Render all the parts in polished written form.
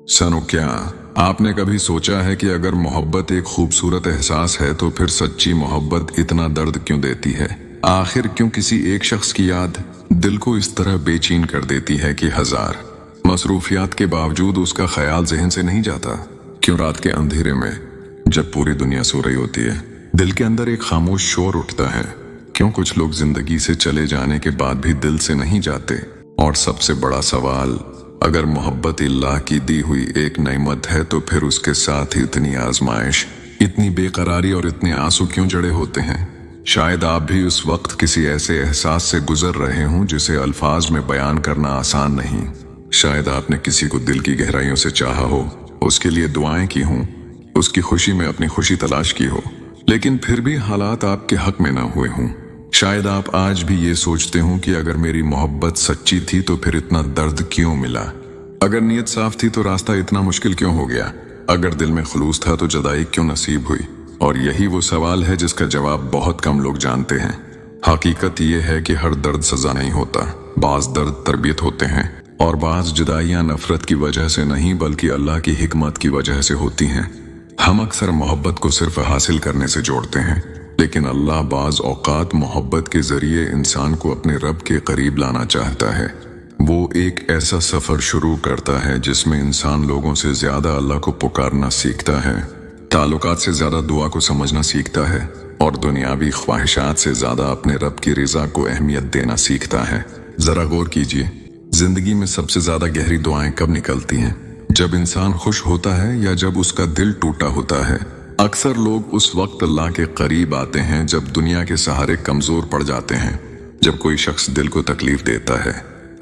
सनो, क्या आपने कभी सोचा है कि अगर मोहब्बत एक खूबसूरत एहसास है तो फिर सच्ची मोहब्बत इतना दर्द क्यों देती है? आखिर क्यों किसी एक शख्स की याद दिल को इस तरह बेचैन कर देती है कि हजार मसरूफियात के बावजूद उसका ख्याल जहन से नहीं जाता? क्यों रात के अंधेरे में जब पूरी दुनिया सो रही होती है दिल के अंदर एक खामोश शोर उठता है? क्यों कुछ लोग जिंदगी से चले जाने के बाद भी दिल से नहीं जाते? और सबसे बड़ा सवाल, अगर मोहब्बत अल्लाह की दी हुई एक नेमत है तो फिर उसके साथ ही इतनी आजमाइश, इतनी बेकरारी और इतने आंसू क्यों जड़े होते हैं? शायद आप भी उस वक्त किसी ऐसे एहसास से गुजर रहे हों जिसे अल्फाज में बयान करना आसान नहीं। शायद आपने किसी को दिल की गहराइयों से चाहा हो, उसके लिए दुआएं की हों, उसकी खुशी में अपनी खुशी तलाश की हो, लेकिन फिर भी हालात आपके हक में ना हुए हों। शायद आप आज भी ये सोचते हो कि अगर मेरी मोहब्बत सच्ची थी तो फिर इतना दर्द क्यों मिला? अगर नीयत साफ थी तो रास्ता इतना मुश्किल क्यों हो गया? अगर दिल में खुलूस था तो जुदाई क्यों नसीब हुई? और यही वो सवाल है जिसका जवाब बहुत कम लोग जानते हैं। हकीकत ये है कि हर दर्द सजा नहीं होता, बाज दर्द तरबियत होते हैं, और बाज जुदाइयां नफरत की वजह से नहीं बल्कि अल्लाह की हिकमत की वजह से होती हैं। हम अक्सर मोहब्बत को सिर्फ हासिल करने से जोड़ते हैं, लेकिन अल्लाह बाज औकात मोहब्बत के जरिए इंसान को अपने रब के करीब लाना चाहता है। वो एक ऐसा सफर शुरू करता है जिसमें इंसान लोगों से ज्यादा अल्लाह को पुकारना सीखता है, ताल्लुकात से ज्यादा दुआ को समझना सीखता है, और दुनियावी ख्वाहिशात से ज्यादा अपने रब की रिजा को अहमियत देना सीखता है। जरा गौर कीजिए, जिंदगी में सबसे ज्यादा गहरी दुआएं कब निकलती हैं? जब इंसान खुश होता है या जब उसका दिल टूटा होता है? अक्सर लोग उस वक्त अल्लाह के करीब आते हैं जब दुनिया के सहारे कमजोर पड़ जाते हैं, जब कोई शख्स दिल को तकलीफ देता है,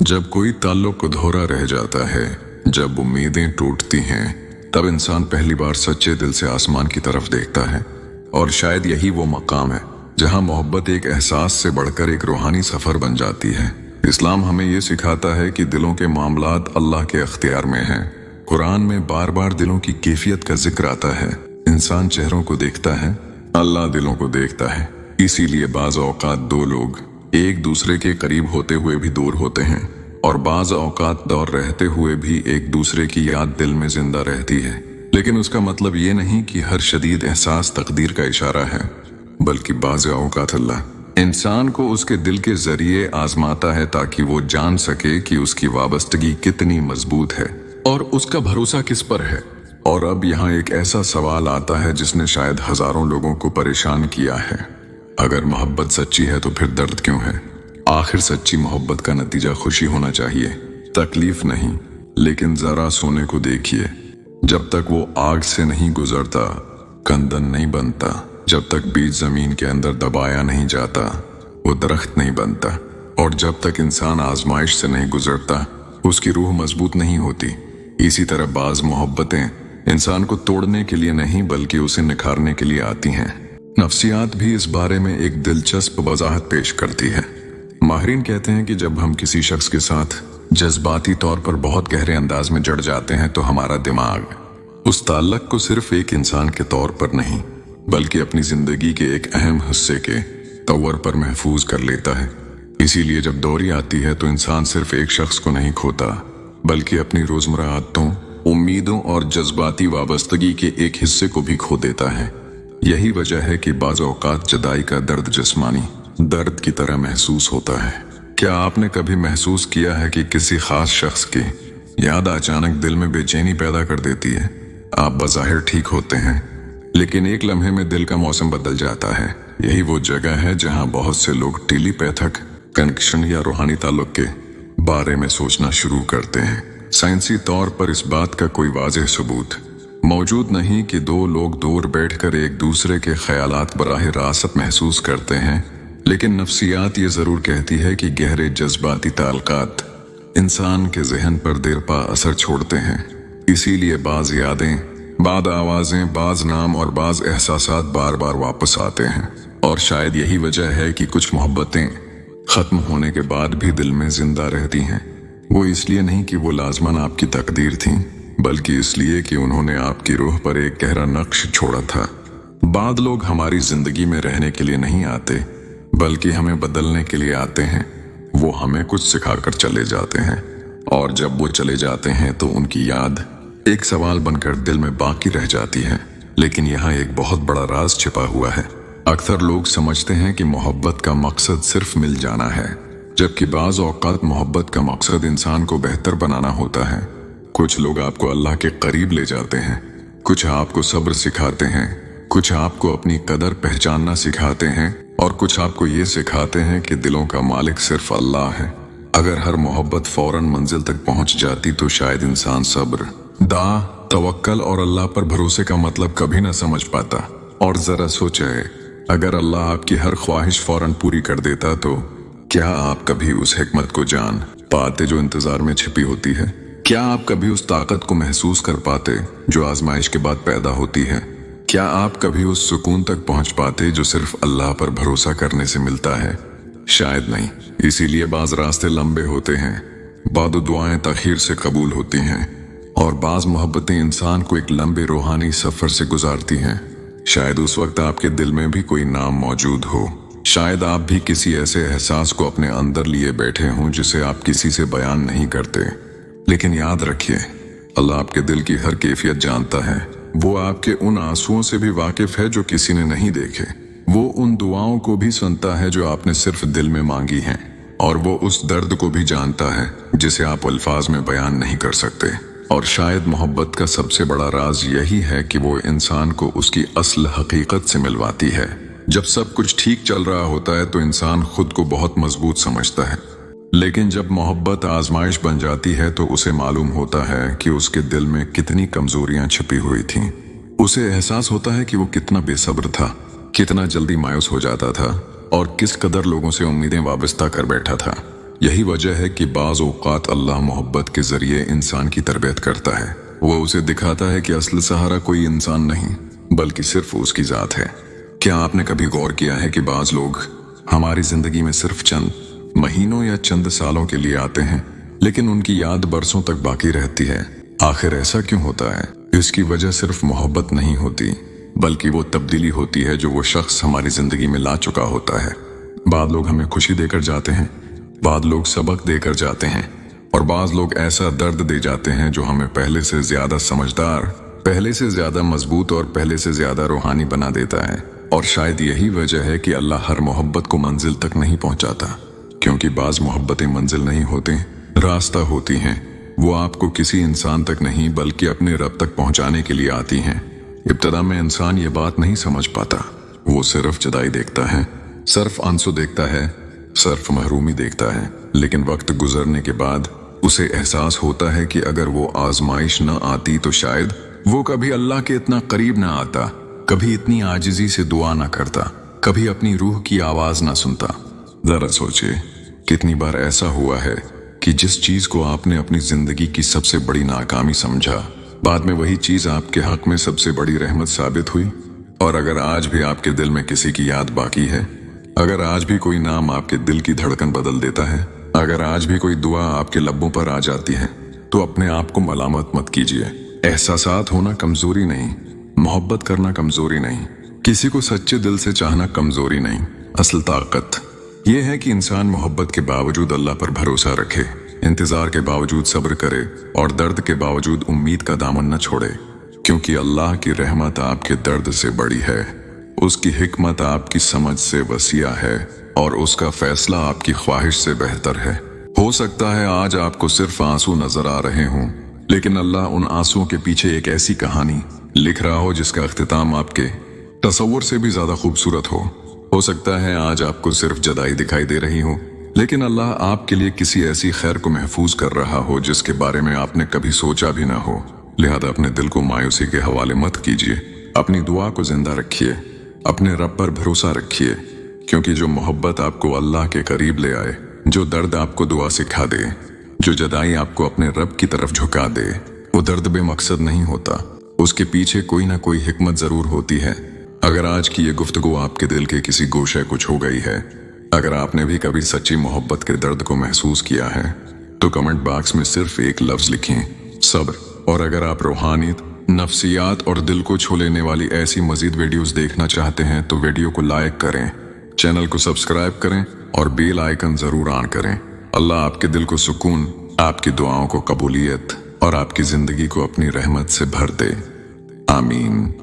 जब कोई ताल्लुक अधूरा रह जाता है, जब उम्मीदें टूटती हैं, तब इंसान पहली बार सच्चे दिल से आसमान की तरफ देखता है। और शायद यही वो मकाम है जहां मोहब्बत एक एहसास से बढ़कर एक रूहानी सफर बन जाती है। इस्लाम हमें ये सिखाता है कि दिलों के मामलात अल्लाह के अख्तियार में हैं। कुरान में बार बार दिलों की कैफियत का जिक्र आता है। इंसान चेहरों को देखता है, अल्लाह दिलों को देखता है। इसीलिए बाज औकात दो लोग एक दूसरे के करीब होते हुए भी दूर होते हैं, और बाज औकात दूर रहते हुए भी एक दूसरे की याद दिल में जिंदा रहती है। लेकिन उसका मतलब ये नहीं कि हर शदीद एहसास तकदीर का इशारा है, बल्कि बाज औकात अल्लाह इंसान को उसके दिल के जरिए आजमाता है ताकि वो जान सके कि उसकी वाबस्तगी कितनी मजबूत है और उसका भरोसा किस पर है। और अब यहाँ एक ऐसा सवाल आता है जिसने शायद हजारों लोगों को परेशान किया है। अगर मोहब्बत सच्ची है तो फिर दर्द क्यों है? आखिर सच्ची मोहब्बत का नतीजा खुशी होना चाहिए, तकलीफ नहीं। लेकिन जरा सोने को देखिए, जब तक वो आग से नहीं गुजरता कंदन नहीं बनता। जब तक बीज जमीन के अंदर दबाया नहीं जाता वो दरख्त नहीं बनता। और जब तक इंसान आजमाइश से नहीं गुजरता उसकी रूह मजबूत नहीं होती। इसी तरह बाज मोहब्बतें इंसान को तोड़ने के लिए नहीं बल्कि उसे निखारने के लिए आती हैं। नफ्सियात भी इस बारे में एक दिलचस्प वजाहत पेश करती है। माहिरीन कहते हैं कि जब हम किसी शख्स के साथ जज्बाती तौर पर बहुत गहरे अंदाज में जड़ जाते हैं तो हमारा दिमाग उस ताल्लुक को सिर्फ एक इंसान के तौर पर नहीं बल्कि अपनी जिंदगी के एक अहम हिस्से के तौर पर महफूज कर लेता है। इसीलिए जब दौरी आती है तो इंसान सिर्फ एक शख्स को नहीं खोता बल्कि अपनी रोजमर्रा आदतों, उम्मीदों और जज्बाती वाबस्तगी के एक हिस्से को भी खो देता है। यही वजह है कि बाज़ औक़ात जुदाई का दर्द जिस्मानी दर्द की तरह महसूस होता है। क्या आपने कभी महसूस किया है कि किसी खास शख्स की याद अचानक दिल में बेचैनी पैदा कर देती है? आप बज़ाहिर ठीक होते हैं लेकिन एक लम्हे में दिल का मौसम बदल जाता है। यही वो जगह है जहां बहुत से लोग टेलीपैथिक कनेक्शन या रूहानी ताल्लुक के बारे में सोचना शुरू करते हैं। साइंसी तौर पर इस बात का कोई वाज़ेह सबूत मौजूद नहीं कि दो लोग दूर बैठकर एक दूसरे के ख्यालात बराह रास्त महसूस करते हैं, लेकिन नफ्सियात ये जरूर कहती है कि गहरे जज्बाती ताल्लुकात इंसान के जहन पर देर पा असर छोड़ते हैं। इसीलिए बाज यादें, बाद आवाजें, बाज नाम और बाज एहसासात बार बार वापस आते हैं। और शायद यही वजह है कि कुछ मोहब्बतें खत्म होने के बाद भी दिल में जिंदा रहती हैं। वो इसलिए नहीं कि वो लाजमन आपकी तकदीर थीं, बल्कि इसलिए कि उन्होंने आपकी रूह पर एक गहरा नक्श छोड़ा था। बाद लोग हमारी जिंदगी में रहने के लिए नहीं आते बल्कि हमें बदलने के लिए आते हैं। वो हमें कुछ सिखाकर चले जाते हैं, और जब वो चले जाते हैं तो उनकी याद एक सवाल बनकर दिल में बाकी रह जाती है। लेकिन यहाँ एक बहुत बड़ा राज छिपा हुआ है। अक्सर लोग समझते हैं कि मोहब्बत का मकसद सिर्फ मिल जाना है, जबकि बाज़ औक़ात मोहब्बत का मकसद इंसान को बेहतर बनाना होता है। कुछ लोग आपको अल्लाह के करीब ले जाते हैं, कुछ आपको सब्र सिखाते हैं, कुछ आपको अपनी कदर पहचानना सिखाते हैं, और कुछ आपको ये सिखाते हैं कि दिलों का मालिक सिर्फ अल्लाह है। अगर हर मोहब्बत फौरन मंजिल तक पहुंच जाती तो शायद इंसान सब्र, तवक्कल और अल्लाह पर भरोसे का मतलब कभी ना समझ पाता। और जरा सोचे, अगर अल्लाह आपकी हर ख्वाहिश फौरन पूरी कर देता तो क्या आप कभी उस हिकमत को जान पाते जो इंतजार में छिपी होती है? क्या आप कभी उस ताकत को महसूस कर पाते जो आजमाइश के बाद पैदा होती है? क्या आप कभी उस सुकून तक पहुंच पाते जो सिर्फ अल्लाह पर भरोसा करने से मिलता है? शायद नहीं। इसीलिए बाज रास्ते लंबे होते हैं, बाद दुआएं तखीर से कबूल होती हैं, और बाज मोहब्बतें इंसान को एक लंबे रूहानी सफर से गुजारती हैं। शायद उस वक्त आपके दिल में भी कोई नाम मौजूद हो, शायद आप भी किसी ऐसे एहसास को अपने अंदर लिए बैठे हों जिसे आप किसी से बयान नहीं करते। लेकिन याद रखिए, अल्लाह आपके दिल की हर कैफियत जानता है। वो आपके उन आंसुओं से भी वाकिफ है जो किसी ने नहीं देखे। वो उन दुआओं को भी सुनता है जो आपने सिर्फ दिल में मांगी हैं, और वो उस दर्द को भी जानता है जिसे आप अल्फाज में बयान नहीं कर सकते। और शायद मोहब्बत का सबसे बड़ा राज यही है कि वो इंसान को उसकी असल हकीकत से मिलवाती है। जब सब कुछ ठीक चल रहा होता है तो इंसान खुद को बहुत मजबूत समझता है, लेकिन जब मोहब्बत आजमाइश बन जाती है तो उसे मालूम होता है कि उसके दिल में कितनी कमजोरियां छिपी हुई थीं। उसे एहसास होता है कि वो कितना बेसब्र था, कितना जल्दी मायूस हो जाता था, और किस कदर लोगों से उम्मीदें वाबस्ता कर बैठा था। यही वजह है कि बाज़ औक़ात अल्लाह मोहब्बत के जरिए इंसान की तरबियत करता है। वो उसे दिखाता है कि असल सहारा कोई इंसान नहीं बल्कि सिर्फ उसकी ज़ात है। क्या आपने कभी गौर किया है कि बाज़ लोग हमारी जिंदगी में सिर्फ चंद महीनों या चंद सालों के लिए आते हैं, लेकिन उनकी याद बरसों तक बाकी रहती है? आखिर ऐसा क्यों होता है? इसकी वजह सिर्फ मोहब्बत नहीं होती, बल्कि वो तब्दीली होती है जो वो शख्स हमारी जिंदगी में ला चुका होता है। बाद लोग हमें खुशी देकर जाते हैं, बाद लोग सबक देकर जाते हैं, और बाज़ लोग ऐसा दर्द दे जाते हैं जो हमें पहले से ज्यादा समझदार, पहले से ज्यादा मजबूत और पहले से ज्यादा रूहानी बना देता है। और शायद यही वजह है कि अल्लाह हर मोहब्बत को मंजिल तक नहीं पहुंचाता, क्योंकि बाज़ मोहब्बतें मंजिल नहीं होती, रास्ता होती हैं। वो आपको किसी इंसान तक नहीं बल्कि अपने रब तक पहुंचाने के लिए आती हैं। इब्तदा में इंसान ये बात नहीं समझ पाता, वो सिर्फ जुदाई देखता है, सिर्फ आंसू देखता है, सिर्फ महरूमी देखता है। लेकिन वक्त गुजरने के बाद उसे एहसास होता है कि अगर वो आजमाइश न आती तो शायद वो कभी अल्लाह के इतना करीब न आता, कभी इतनी आजिजी से दुआ ना करता, कभी अपनी रूह की आवाज ना सुनता। जरा सोचिए, कितनी बार ऐसा हुआ है कि जिस चीज को आपने अपनी जिंदगी की सबसे बड़ी नाकामी समझा, बाद में वही चीज आपके हक में सबसे बड़ी रहमत साबित हुई। और अगर आज भी आपके दिल में किसी की याद बाकी है, अगर आज भी कोई नाम आपके दिल की धड़कन बदल देता है, अगर आज भी कोई दुआ आपके लब्बों पर आ जाती है, तो अपने आप को मलामत मत कीजिए। एहसासात होना कमजोरी नहीं, मोहब्बत करना कमजोरी नहीं, किसी को सच्चे दिल से चाहना कमजोरी नहीं। असल ताकत यह है कि इंसान मोहब्बत के बावजूद अल्लाह पर भरोसा रखे, इंतजार के बावजूद सब्र करे, और दर्द के बावजूद उम्मीद का दामन न छोड़े। क्योंकि अल्लाह की रहमत आपके दर्द से बड़ी है, उसकी हिकमत आपकी समझ से वसीआ है, और उसका फैसला आपकी ख्वाहिश से बेहतर है। हो सकता है आज आपको सिर्फ आंसू नजर आ रहे हों, लेकिन अल्लाह उन आंसुओं के पीछे एक ऐसी कहानी लिख रहा हो जिसका अख्तिताम आपके तसव्वुर से भी ज्यादा खूबसूरत हो सकता है आज आपको सिर्फ जुदाई दिखाई दे रही हो, लेकिन अल्लाह आपके लिए किसी ऐसी खैर को महफूज कर रहा हो जिसके बारे में आपने कभी सोचा भी ना हो। लिहाजा अपने दिल को मायूसी के हवाले मत कीजिए, अपनी दुआ को जिंदा रखिए, अपने रब पर भरोसा रखिए। क्योंकि जो मोहब्बत आपको अल्लाह के करीब ले आए, जो दर्द आपको दुआ सिखा दे, जो जुदाई आपको अपने रब की तरफ झुका दे, वो दर्द बेमकसद नहीं होता, उसके पीछे कोई ना कोई हिकमत जरूर होती है। अगर आज की ये गुफ्तगू आपके दिल के किसी गोशे को छू गई है, अगर आपने भी कभी सच्ची मोहब्बत के दर्द को महसूस किया है, तो कमेंट बॉक्स में सिर्फ एक लफ्ज लिखें, सब्र। और अगर आप रूहानियत, नफ्सियात और दिल को छू लेने वाली ऐसी मजीद वीडियोस देखना चाहते हैं तो वीडियो को लाइक करें, चैनल को सब्सक्राइब करें और बेल आइकन जरूर ऑन करें। अल्लाह आपके दिल को सुकून, आपकी दुआओं को कबूलियत और आपकी जिंदगी को अपनी रहमत से भर दे। आमीन।